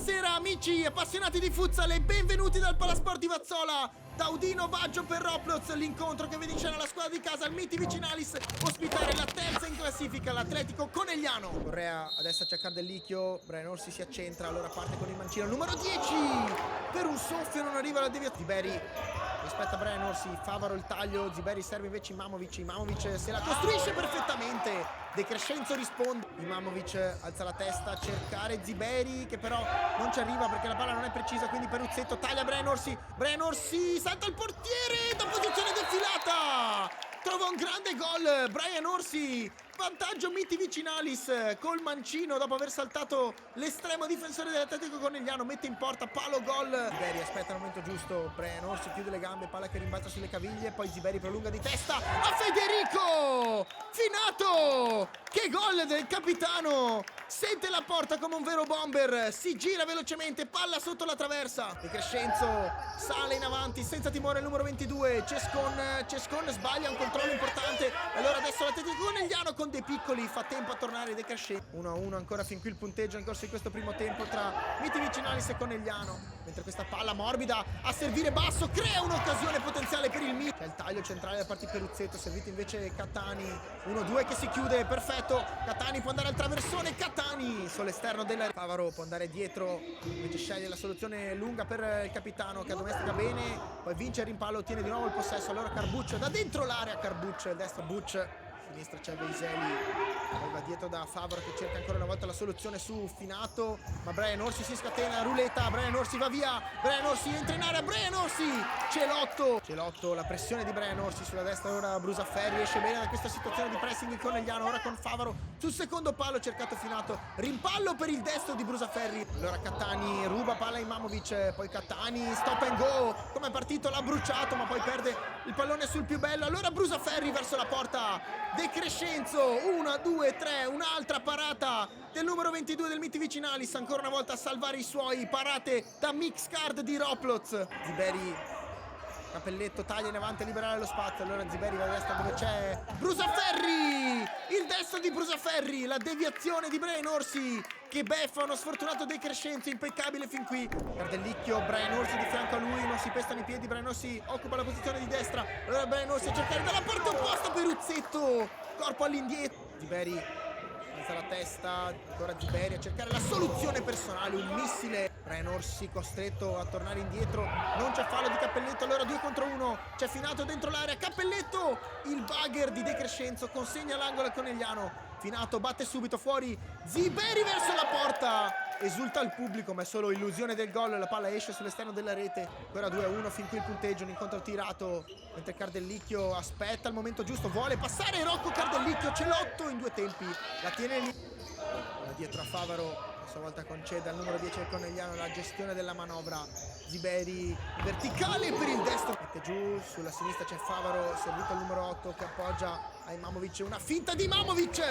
Buonasera amici appassionati di futsal e benvenuti dal Palasport di Vazzola. Da Udino Baggio per Roblox, l'incontro che vede in scena la squadra di casa, il Miti Vicinalis, ospitare la terza in classifica, l'Atletico Conegliano. Correa adesso c'è Cardellicchio, Brian Orsi si accentra, allora parte con il mancino numero 10. Per un soffio non arriva la deviazione. Ziberi rispetta Brian Orsi, Favaro il taglio, Ziberi serve invece Imamovic se la costruisce perfettamente. De Crescenzo risponde, Imamovic alza la testa a cercare Ziberi che però non ci arriva perché la palla non è precisa, quindi Peruzzetto taglia Brian Orsi salta il portiere da posizione defilata, trova un grande gol Brian Orsi, vantaggio Miti Vicinalis col mancino dopo aver saltato l'estremo difensore dell'Atletico Conegliano, mette in porta, palo gol. Ziberi aspetta il momento giusto, Brian Orsi chiude le gambe, palla che rimbalza sulle caviglie, poi Ziberi prolunga di testa a Federico Finato, che gol del capitano, sente la porta come un vero bomber, si gira velocemente, palla sotto la traversa, De Crescenzo sale in avanti senza timore il numero 22, Cescon sbaglia un controllo importante, allora adesso l'Atletico Conegliano con De Piccoli fa tempo a tornare De Crescenzo. 1-1 ancora fin qui il punteggio in corso di questo primo tempo tra Miti Vicinalis e Conegliano, mentre questa palla morbida a servire basso crea un'occasione potenziale per il Miti. C'è il taglio centrale da parte di Peruzzetto, servito invece Catani, 1-2 che si chiude, perfetto, Catani può andare al traversone, Catani sull'esterno della Favaro può andare dietro, invece sceglie la soluzione lunga per il capitano che addomestica bene, poi vince il rimpallo, ottiene di nuovo il possesso, allora Carbuccio da dentro l'area, Carbuccio, destra Bucci, sinistra c'è Veiseli, poi va dietro da Favaro che cerca ancora una volta la soluzione su Finato, ma Brian Orsi si scatena, ruleta, Brian Orsi va via, Brian Orsi entra in area, Brian Orsi, Celotto, la pressione di Brian Orsi sulla destra, ora Brusaferri esce bene da questa situazione di pressing in Conegliano, ora con Favaro sul secondo palo cercato Finato, rimpallo per il destro di Brusaferri, allora Catani ruba palla Imamovic, poi Catani stop and go, come è partito l'ha bruciato ma poi perde il pallone sul più bello, allora Brusaferri verso la porta, De Crescenzo, 1, 2, 3, un'altra parata del numero 22 del Miti Vicinalis, ancora una volta a salvare i suoi, parate da Mixcard di Roblox. Ziberi, Capelletto taglia in avanti a liberare lo spazio, allora Ziberi va a destra dove c'è Brusaferri, il destro di Brusaferri, la deviazione di Brian Orsi che beffa uno sfortunato De Crescenzo, impeccabile fin qui. Cardellicchio, Brian Orsi di fianco a lui, non si pestano i piedi, Brian Orsi occupa la posizione di destra, allora Brian Orsi a cercare dalla parte opposta, Peruzzetto, corpo all'indietro, Ziberi alza la testa, ancora Ziberi a cercare la soluzione personale, un missile, Brian Orsi costretto a tornare indietro, non c'è fallo di Cappelletto, allora 2 contro 1, c'è Finato dentro l'area, Cappelletto, il bugger di De Crescenzo consegna l'angolo al Conegliano, Finato batte subito fuori, Ziberi verso la porta, esulta il pubblico ma è solo illusione del gol, la palla esce sull'esterno della rete, ancora 2-1 fin qui il punteggio, un incontro tirato, mentre Cardellicchio aspetta il momento giusto, vuole passare Rocco Cardellicchio, Celotto in 2 tempi, la tiene lì, dietro a Favaro, a sua volta concede al numero 10 del Conegliano la gestione della manovra, Ziberi in verticale per il destro, mette giù, sulla sinistra c'è Favaro, servito al numero 8 che appoggia a Imamovic, una finta di Imamovic,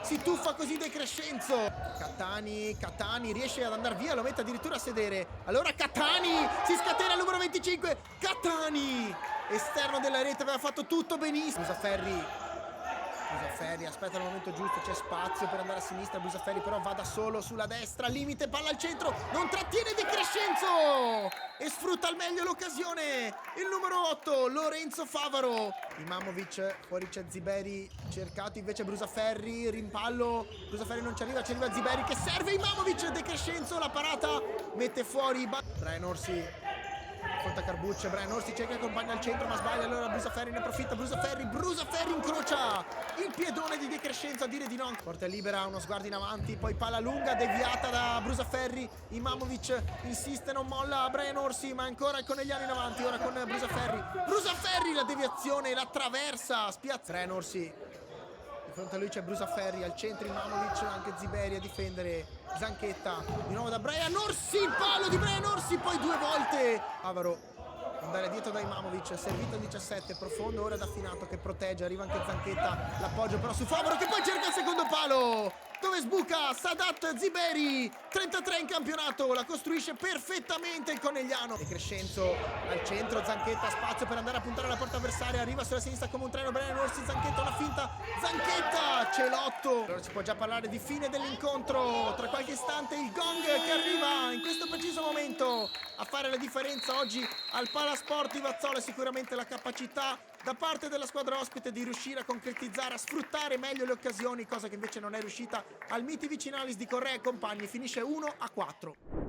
si tuffa così De Crescenzo, Catani riesce ad andare via, lo mette addirittura a sedere, allora Catani si scatena al numero 25, Catani esterno della rete, aveva fatto tutto benissimo, Brusaferri aspetta il momento giusto, c'è spazio per andare a sinistra, Brusaferri però va da solo sulla destra, limite, palla al centro, non trattiene De Crescenzo e sfrutta al meglio l'occasione, il numero 8 Lorenzo Favaro, Imamovic, fuori c'è Ziberi, cercato invece Brusaferri, rimpallo, Brusaferri non ci arriva Ziberi che serve Imamovic, De Crescenzo la parata, mette fuori Brian Orsi, affronta Carbuccio, Brian Orsi cerca che accompagna al centro ma sbaglia, allora Brusaferri ne approfitta, Brusaferri incrocia il piedone di De Crescenzo a dire di no, porta libera, uno sguardo in avanti, poi palla lunga deviata da Brusaferri, Imamovic insiste, non molla Brian Orsi ma ancora il Conegliano in avanti, ora con Brusaferri la deviazione, la traversa, spiazza Brian Orsi, di fronte a lui c'è Brusaferri, al centro Imamovic, anche Ziberi a difendere, Zanchetta, di nuovo da Brian Orsi, il palo di Brian Orsi, poi 2 volte, Favaro, andare dietro da Imamovic, servito il 17, profondo ora da Finato che protegge, arriva anche Zanchetta, l'appoggio però su Favaro che poi cerca il secondo palo, dove sbuca Sadat Ziberi, 33 in campionato, la costruisce perfettamente il Conegliano, De Crescenzo al centro, Zanchetta spazio per andare a puntare alla porta avversaria, arriva sulla sinistra come un treno Brian Orsi, Zanchetta una finta, Zanchetta, Celotto, allora si può già parlare di fine dell'incontro, tra qualche istante il gong che arriva in questo riuscito a fare la differenza oggi al Palasport di Vazzola è sicuramente la capacità da parte della squadra ospite di riuscire a concretizzare, a sfruttare meglio le occasioni, cosa che invece non è riuscita al Miti Vicinalis di Correa e compagni. Finisce 1-4.